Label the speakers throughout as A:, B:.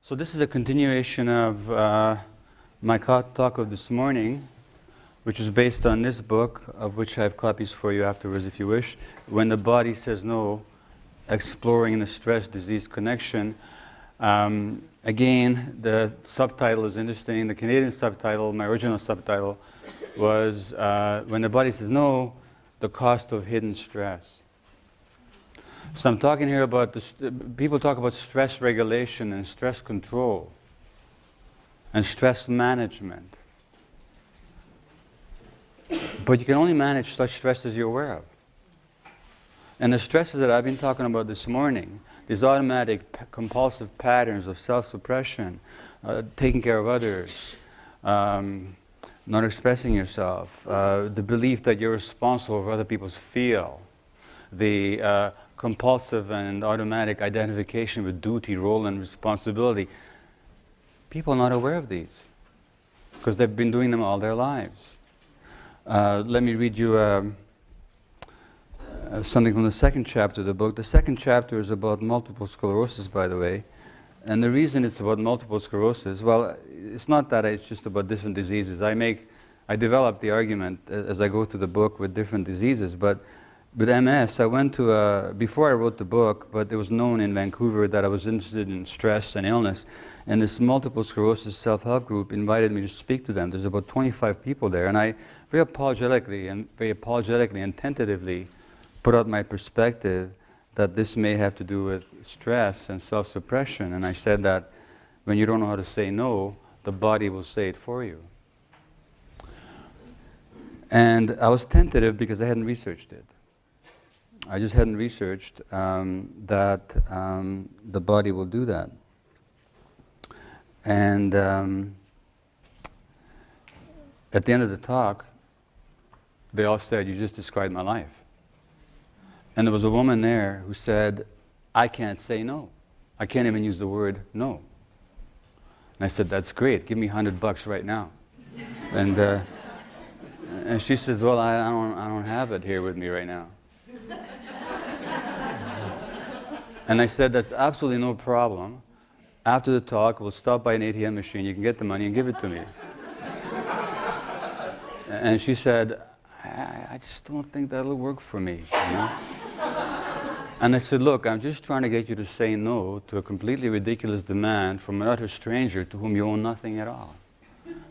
A: So this is a continuation of my talk of this morning, which is based on this book, of which I have copies for you afterwards if you wish. When the Body Says No, Exploring the Stress-Disease Connection. Again, the subtitle is interesting. The Canadian subtitle, my original subtitle, was When the Body Says No, the Cost of Hidden Stress. So I'm talking here about, people talk about stress regulation and stress control and stress management. But you can only manage such stress as you're aware of. And the stresses that I've been talking about this morning, these automatic compulsive patterns of self-suppression, taking care of others, not expressing yourself, the belief that you're responsible for other people's feel, the compulsive and automatic identification with duty, role, and responsibility. People are not aware of these because they've been doing them all their lives. Let me read you something from the second chapter of the book. The second chapter is about multiple sclerosis, by the way. And the reason it's about multiple sclerosis, well, it's not that it's just about different diseases. I develop the argument as I go through the book with different diseases, but with MS, I went to, before I wrote the book, but it was known in Vancouver that I was interested in stress and illness, and this multiple sclerosis self-help group invited me to speak to them. There's about 25 people there, and I very apologetically and tentatively put out my perspective that this may have to do with stress and self-suppression, and I said that when you don't know how to say no, the body will say it for you. And I was tentative because I hadn't researched it. I just hadn't researched that the body will do that. And at the end of the talk, they all said, "You just described my life." And there was a woman there who said, "I can't say no. I can't even use the word no." And I said, "That's great. Give me $100 right now." And she says, "Well, I don't have it here with me right now." And I said, "That's absolutely no problem. After the talk, we'll stop by an ATM machine. You can get the money and give it to me." And she said, I just don't think that'll work for me, you know? And I said, "Look, I'm just trying to get you to say no to a completely ridiculous demand from an utter stranger to whom you owe nothing at all."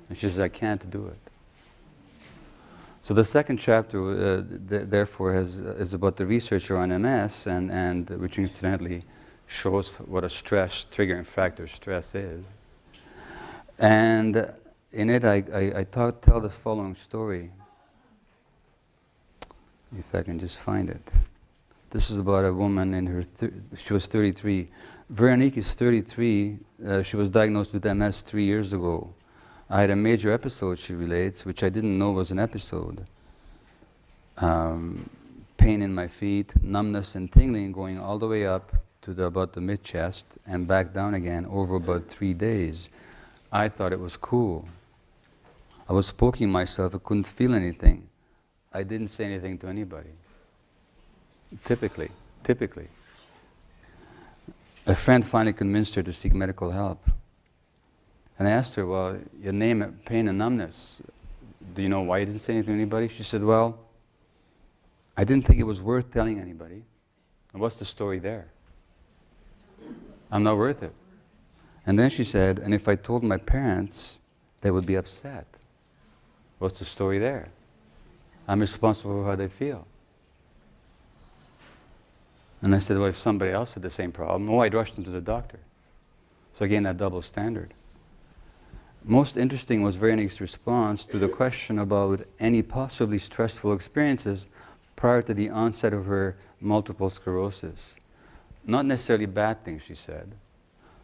A: And she said, "I can't do it." So the second chapter, therefore, is about the researcher on MS, and which incidentally shows what a stress triggering factor stress is. And in it, I tell the following story, if I can just find it. This is about a woman in her, she was 33. Veronique is 33. She was diagnosed with MS 3 years ago. I had a major episode, she relates, which I didn't know was an episode. Pain in my feet, numbness and tingling going all the way up to about the mid-chest and back down again over about 3 days. I thought it was cool. I was poking myself, I couldn't feel anything. I didn't say anything to anybody. Typically. A friend finally convinced her to seek medical help. And I asked her, "Well, your name, pain and numbness, do you know why you didn't say anything to anybody?" She said, "Well, I didn't think it was worth telling anybody. And what's the story there? I'm not worth it." And then she said, "And if I told my parents, they would be upset. What's the story there? I'm responsible for how they feel." And I said, "Well, if somebody else had the same problem, I'd rush them to the doctor." So again, that double standard. Most interesting was Veronique's response to the question about any possibly stressful experiences prior to the onset of her multiple sclerosis. Not necessarily bad things, she said.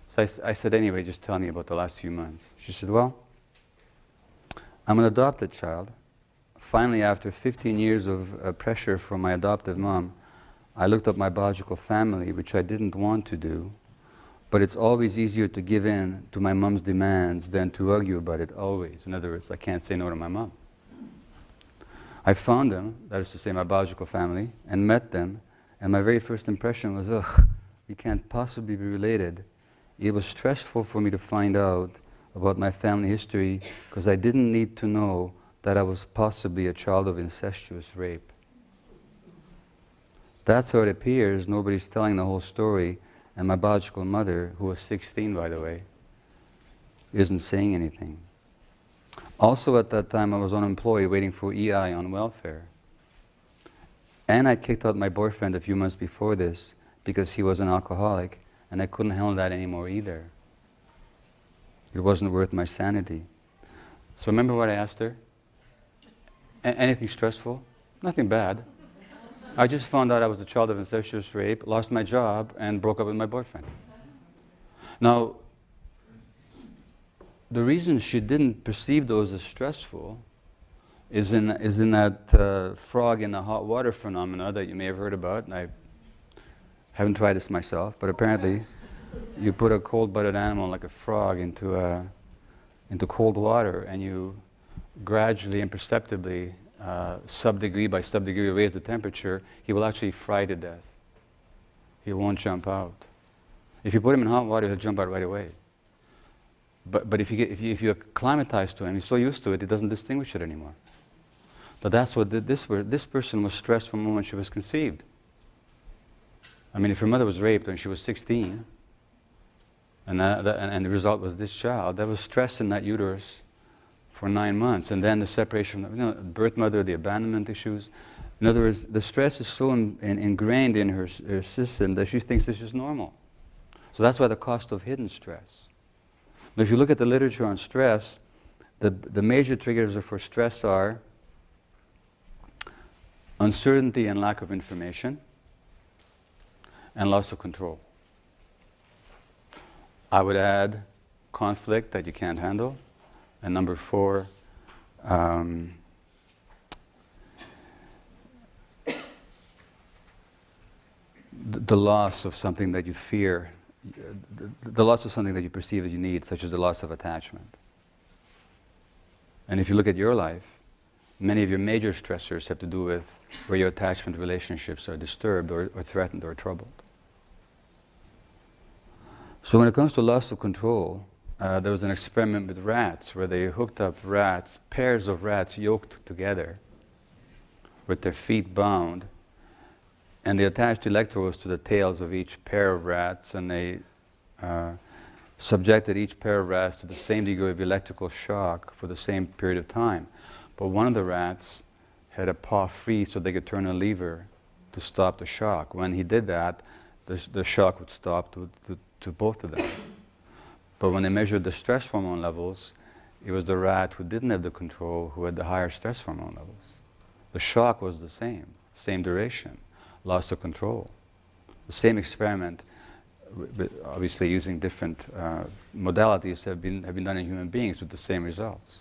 A: So I said, "Anyway, just tell me about the last few months." She said, "Well, I'm an adopted child. Finally, after 15 years of pressure from my adoptive mom, I looked up my biological family, which I didn't want to do, but it's always easier to give in to my mom's demands than to argue about it, always. In other words, I can't say no to my mom. I found them, that is to say my biological family, and met them, and my very first impression was, ugh, we can't possibly be related, it was stressful for me to find out about my family history because I didn't need to know that I was possibly a child of incestuous rape. That's how it appears. Nobody's telling the whole story, and my biological mother, who was 16 by the way, isn't saying anything. Also at that time I was unemployed waiting for EI on welfare. And I kicked out my boyfriend a few months before this because he was an alcoholic, and I couldn't handle that anymore either. It wasn't worth my sanity. So remember what I asked her? Anything stressful? Nothing bad. I just found out I was a child of incestuous rape, lost my job, and broke up with my boyfriend. Now, the reason she didn't perceive those as stressful is in that frog in the hot water phenomena that you may have heard about, and I haven't tried this myself, but apparently you put a cold-blooded animal like a frog into cold water, and you gradually and perceptibly, sub-degree by sub-degree, raise the temperature, he will actually fry to death. He won't jump out. If you put him in hot water, he'll jump out right away. But if you acclimatize to him, he's so used to it, he doesn't distinguish it anymore. But that's what this person was stressed from the moment she was conceived. I mean, if her mother was raped when she was 16, and the result was this child, there was stress in that uterus for 9 months, and then the separation from the birth mother, the abandonment issues. In other words, the stress is so ingrained in her system that she thinks this is normal. So that's why the cost of hidden stress. But if you look at the literature on stress, the major triggers for stress are uncertainty and lack of information, and loss of control. I would add conflict that you can't handle, and number 4, the loss of something that you fear, the loss of something that you perceive that you need, such as the loss of attachment. And if you look at your life, many of your major stressors have to do with where your attachment relationships are disturbed or threatened or troubled. So when it comes to loss of control, there was an experiment with rats where they hooked up rats, pairs of rats yoked together with their feet bound, and they attached electrodes to the tails of each pair of rats, and they subjected each pair of rats to the same degree of electrical shock for the same period of time. But one of the rats had a paw free so they could turn a lever to stop the shock. When he did that, the shock would stop to both of them. But when they measured the stress hormone levels, it was the rat who didn't have the control who had the higher stress hormone levels. The shock was the same duration, loss of control. The same experiment, obviously using different modalities, have been done in human beings with the same results.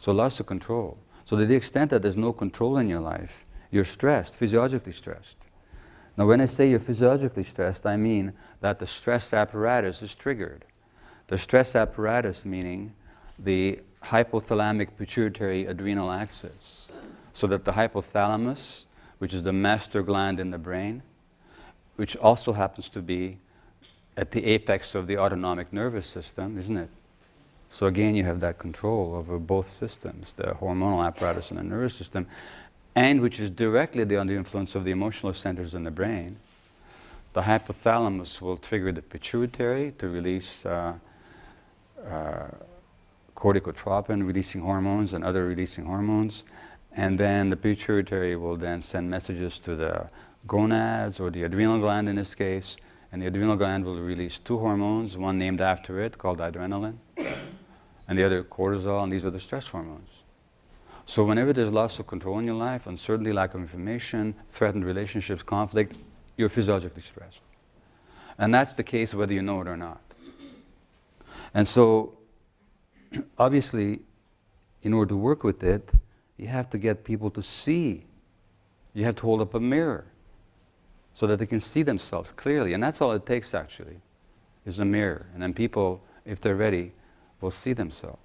A: So loss of control. So to the extent that there's no control in your life, you're stressed, physiologically stressed. Now when I say you're physiologically stressed, I mean that the stress apparatus is triggered. The stress apparatus meaning the hypothalamic pituitary adrenal axis. So that the hypothalamus, which is the master gland in the brain, which also happens to be at the apex of the autonomic nervous system, isn't it? So again, you have that control over both systems, the hormonal apparatus and the nervous system, and which is directly under the influence of the emotional centers in the brain. The hypothalamus will trigger the pituitary to release corticotropin releasing hormones and other releasing hormones, and then the pituitary will then send messages to the gonads, or the adrenal gland in this case, and the adrenal gland will release 2 hormones, one named after it called adrenaline, and the other cortisol, and these are the stress hormones. So whenever there's loss of control in your life, uncertainty, lack of information, threatened relationships, conflict, you're physiologically stressed. And that's the case whether you know it or not. And so, obviously, in order to work with it, you have to get people to see. You have to hold up a mirror so that they can see themselves clearly. And that's all it takes, actually, is a mirror. And then people, if they're ready, will see themselves.